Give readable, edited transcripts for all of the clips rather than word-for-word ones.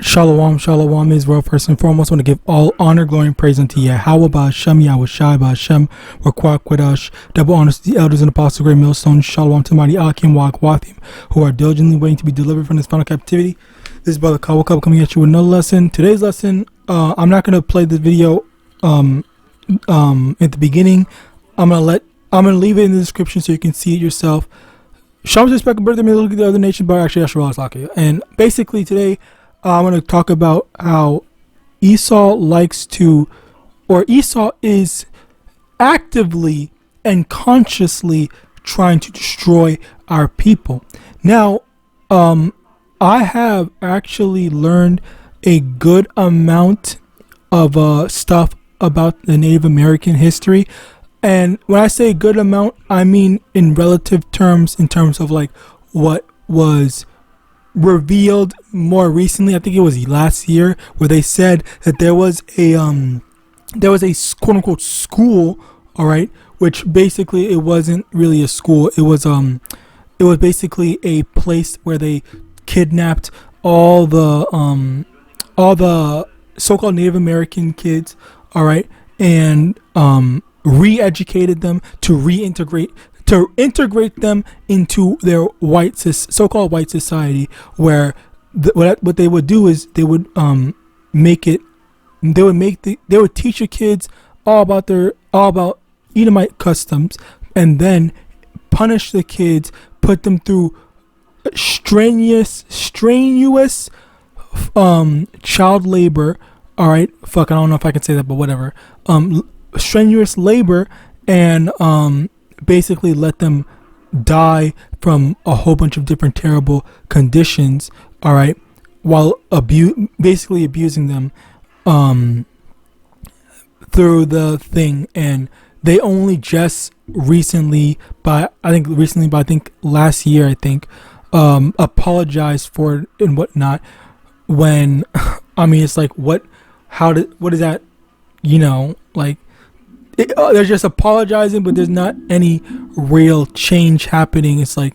Shalom, shalom, Israel. First and foremost, I want to give all honor, glory, and praise unto YAHAWAH, Hashem, YAHAWASHI, Hashem, Rakwak, Quadash. Double honors to the elders and apostles, great millstone. Shalom to mighty Akim, Wathim, who are diligently waiting to be delivered from this final captivity. This is Brother Kawakab coming at you with another lesson. Today's lesson, I'm not going to play the video at the beginning. I'm gonna leave it in the description so you can see it yourself. Shalom's respect, birthday, may look at the other nation, but actually, Yahshua. And basically today, I want to talk about how Esau is actively and consciously trying to destroy our people. Now, I have actually learned a good amount of stuff about the Native American history. And when I say good amount, I mean in relative terms, in terms of like what was revealed more recently. I think it was last year, where they said that there was a quote unquote school, all right, which basically it wasn't really a school. It was basically a place where they kidnapped all the so-called Native American kids, all right, and re-educated them to integrate them into their so-called white society, where what they would do is they would teach the kids all about Edomite customs, and then punish the kids, put them through strenuous child labor. All right, I don't know if I can say that, but whatever. Strenuous labor, and basically let them die from a whole bunch of different terrible conditions, all right, while basically abusing them through the thing. And they only just recently, but I think last year, I think, apologized for it and whatnot. When I mean, it's like, what is that, like, they're just apologizing, but there's not any real change happening. It's like,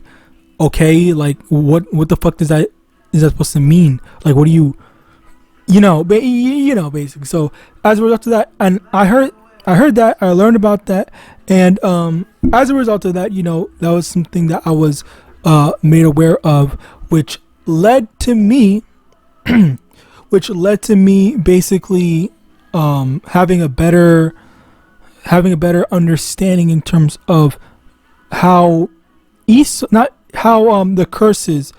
okay, like what the fuck is that supposed to mean? Like, what do you basically. So as a result of that, and I heard that, I learned about that, and as a result of that, that was something that I was made aware of, which led to me basically having a better understanding in terms of how the curses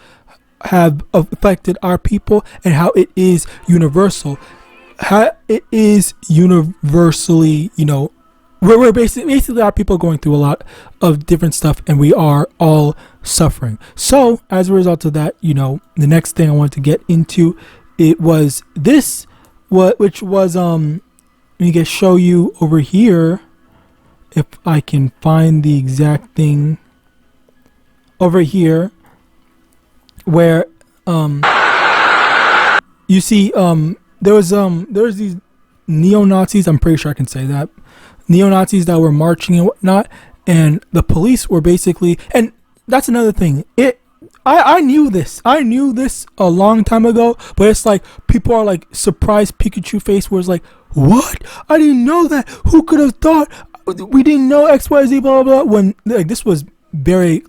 have affected our people, and how it is universal. How it is universally, we're basically our people going through a lot of different stuff, and we are all suffering. So as a result of that, the next thing I wanted to get into, it was this, which was let me show you over here, if I can find the exact thing over here, where you see there was these neo-Nazis, I'm pretty sure I can say that, neo-Nazis that were marching and whatnot, and the police were basically, and that's another thing, I knew this a long time ago, but it's like people are like surprised Pikachu face, where it's like, what? I didn't know that. Who could have thought? We didn't know XYZ, blah blah blah. When like this was very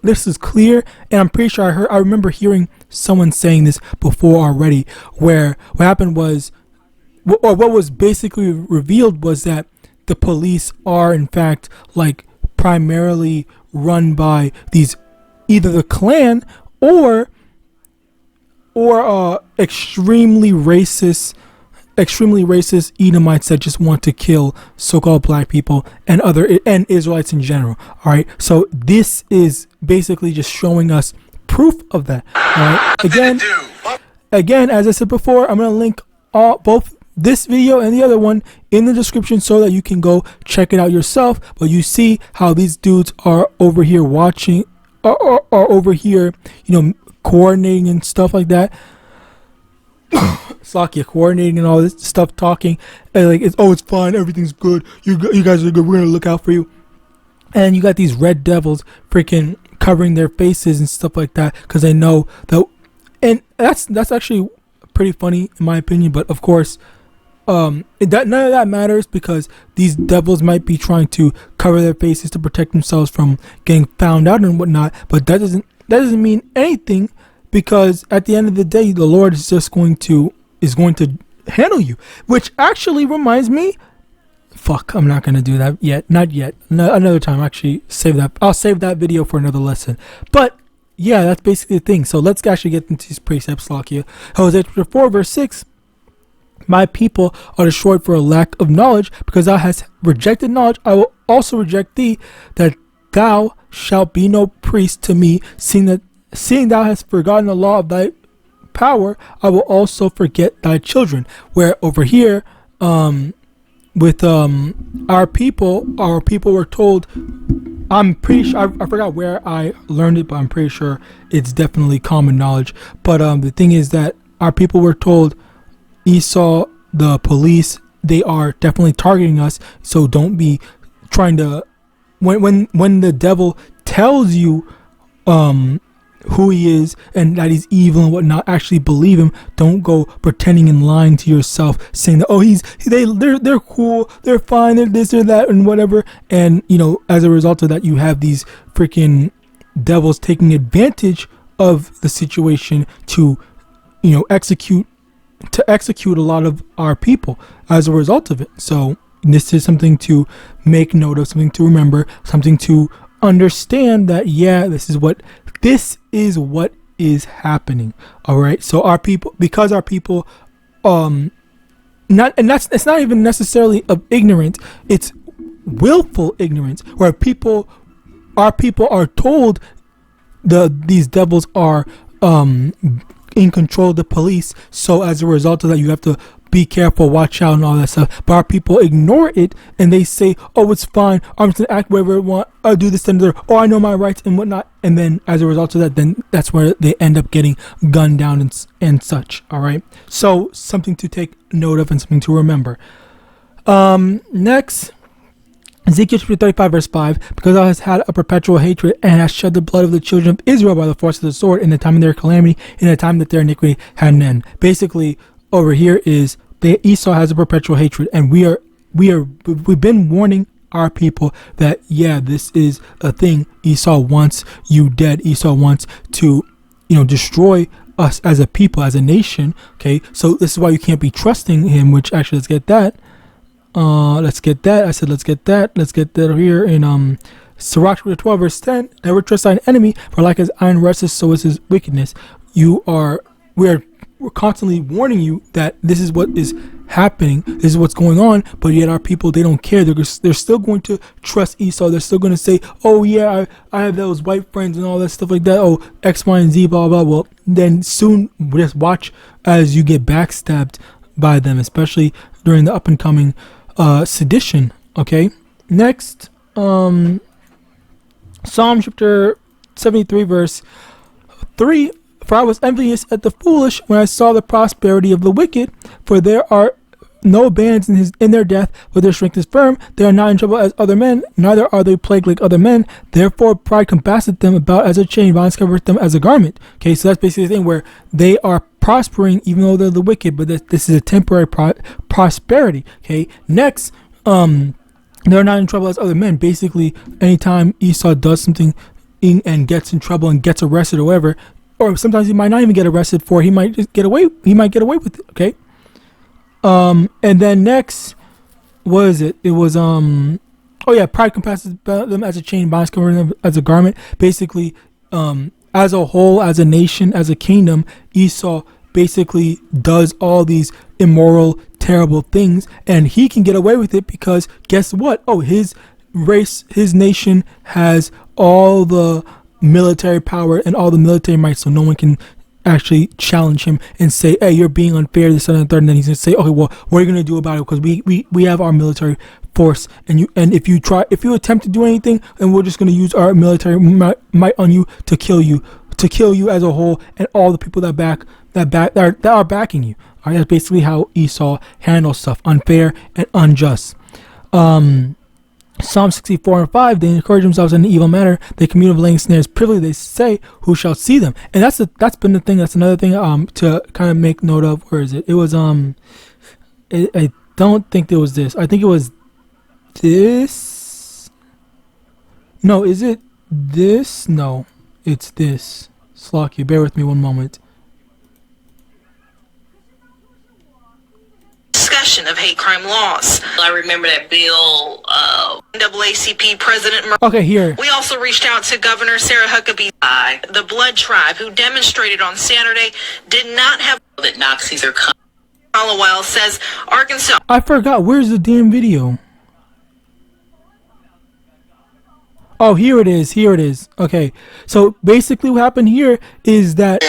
this is clear, and I'm pretty sure I remember hearing someone saying this before already. Where what happened was, or what was basically revealed was that the police are in fact like primarily run by these, either the Klan or extremely racist Edomites that just want to kill so-called black people and Israelites in general. All right, so this is basically just showing us proof of that. All right, again, as I said before, I'm gonna link both this video and the other one in the description so that you can go check it out yourself. But you see how these dudes are over here watching, are over here, coordinating and stuff like that. Slakia coordinating and all this stuff, talking, and like, it's fine, everything's good, you guys are good, we're gonna look out for you. And you got these red devils freaking covering their faces and stuff like that, because they know that. And that's actually pretty funny in my opinion. But of course, none of that matters because these devils might be trying to cover their faces to protect themselves from getting found out and whatnot. But that doesn't mean anything, because at the end of the day, the Lord is just going to handle you. Which actually reminds me, fuck, I'm not gonna do that yet. Not yet. Another time. Actually, save that. I'll save that video for another lesson. But yeah, that's basically the thing. So let's actually get into these precepts. Hosea chapter 4 verse 6. My people are destroyed for a lack of knowledge, because thou hast rejected knowledge. I will also reject thee, that thou shalt be no priest to me, seeing thou hast forgotten the law of thy power. I will also forget thy children. Where over here, with our people were told, I'm pretty sure, I forgot where I learned it, but I'm pretty sure it's definitely common knowledge. But the thing is that our people were told, Esau, the police, they are definitely targeting us, so don't be trying to, when the devil tells you who he is and that he's evil and whatnot, actually believe him. Don't go pretending and lying to yourself, saying that, oh, they're cool, they're fine, they're this or that and whatever. And as a result of that, you have these freaking devils taking advantage of the situation to execute a lot of our people as a result of it. So this is something to make note of, something to remember, something to understand, that this is what is happening. All right. So our people, because our people, it's not even necessarily of ignorance, it's willful ignorance, where our people are told these devils are in control of the police. So as a result of that, you have to be careful, watch out, and all that stuff. But our people ignore it, and they say, oh, it's fine, I'm just gonna act whatever I want, I'll do this and that, oh, I know my rights and whatnot. And then as a result of that, then that's where they end up getting gunned down and such. All right, so something to take note of and something to remember. Next, Ezekiel chapter 35 verse 5. Because thou hast had a perpetual hatred, and hast shed the blood of the children of Israel by the force of the sword, in the time of their calamity, in the time that their iniquity had an end. Basically, over here is Esau has a perpetual hatred, and we've been warning our people that this is a thing. Esau wants you dead. Esau wants to destroy us as a people, as a nation. Okay, so this is why you can't be trusting him. Which actually, let's get that. Let's get that here in Sirach chapter 12 verse 10. Never trust thine enemy, for like as iron rusteth, so is his wickedness. We're constantly warning you that this is what is happening, this is what's going on, but yet our people, they don't care. They're still going to trust Esau. They're still going to say, oh yeah, I have those white friends and all that stuff like that, oh X, Y, and Z, blah, blah. Well, then soon, just watch as you get backstabbed by them, especially during the up and coming sedition. Okay, next, Psalm chapter 73 verse 3. For I was envious at the foolish when I saw the prosperity of the wicked, for there are no bands in their death, but their strength is firm. They are not in trouble as other men, neither are they plagued like other men. Therefore pride compasseth them about as a chain, violence covereth them as a garment. Okay, so that's basically the thing where they are prospering even though they're the wicked, but this is a temporary prosperity. Okay, next, they're not in trouble as other men. Basically, anytime Esau does something and gets in trouble and gets arrested or whatever, or sometimes he might not even get arrested for it. He might just get away. He might get away with it. Okay. And then next, what is it? It was pride compasses them as a chain, bonds covering them as a garment. Basically, as a whole, as a nation, as a kingdom, Esau basically does all these immoral, terrible things, and he can get away with it because guess what? Oh, his race, his nation has all the military power and all the military might, so no one can actually challenge him and say, hey, you're being unfair, this and the third. And then he's gonna say, okay, well, what are you gonna do about it? Because we have our military force, and if you attempt to do anything, then we're just gonna use our military might on you to kill you as a whole, and all the people that are backing you. All right, that's basically how Esau handles stuff, unfair and unjust. Psalm 64 and 5, they encourage themselves in an evil manner. They commune of laying snares privily. They say, who shall see them? And that's been the thing. That's another thing to kind of make note of. Where is it? It was I don't think it was this. I think it was this. No, is it this? No, it's this. Slocky, bear with me one moment. Discussion of hate crime laws. I remember that bill, NAACP President Okay, here. We also reached out to Governor Sarah Huckabee. The Blood Tribe, who demonstrated on Saturday, did not have that Nazis are coming. Hollowell says Arkansas. I forgot. Where's the damn video? Oh, here it is. Here it is. Okay. So basically what happened here is that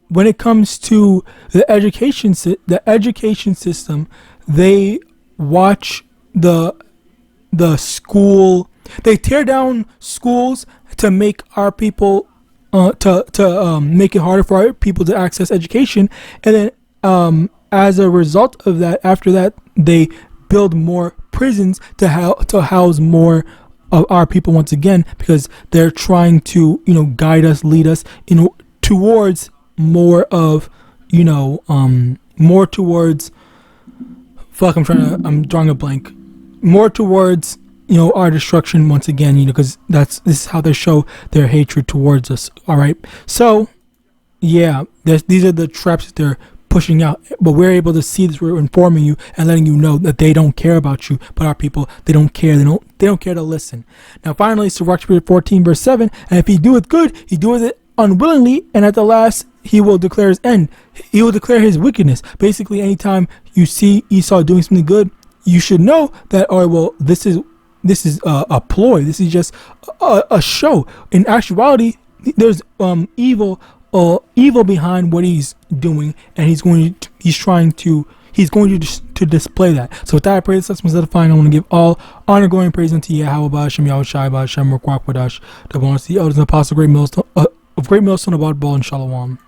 when it comes to the education system, they watch the school. They tear down schools to make our people to make it harder for our people to access education, and then as a result of that, after that, they build more prisons to house more of our people once again, because they're trying to guide us, lead us towards more of more towards I'm drawing a blank, more towards our destruction once again, because this is how they show their hatred towards us. All right, so yeah, these are the traps that they're pushing out, but we're able to see this. We're informing you and letting you know that they don't care about you, but our people, they don't care. They don't care to listen. Now finally, Sirach 14 verse 7, and if he doeth good, he doeth it unwillingly, and at the last he will declare his end. He will declare his wickedness. Basically, anytime you see Esau doing something good, you should know that, oh well, this is a ploy. This is just a show. In actuality, there's evil behind what he's doing, and he's going to display that. So with that, I pray this lesson was edifying. I want to give all honor, glory, and praise unto YAHAWAH, YAHAWASHI, YAHAWADAH, the elders and apostles, great millstone, about ball and shalom.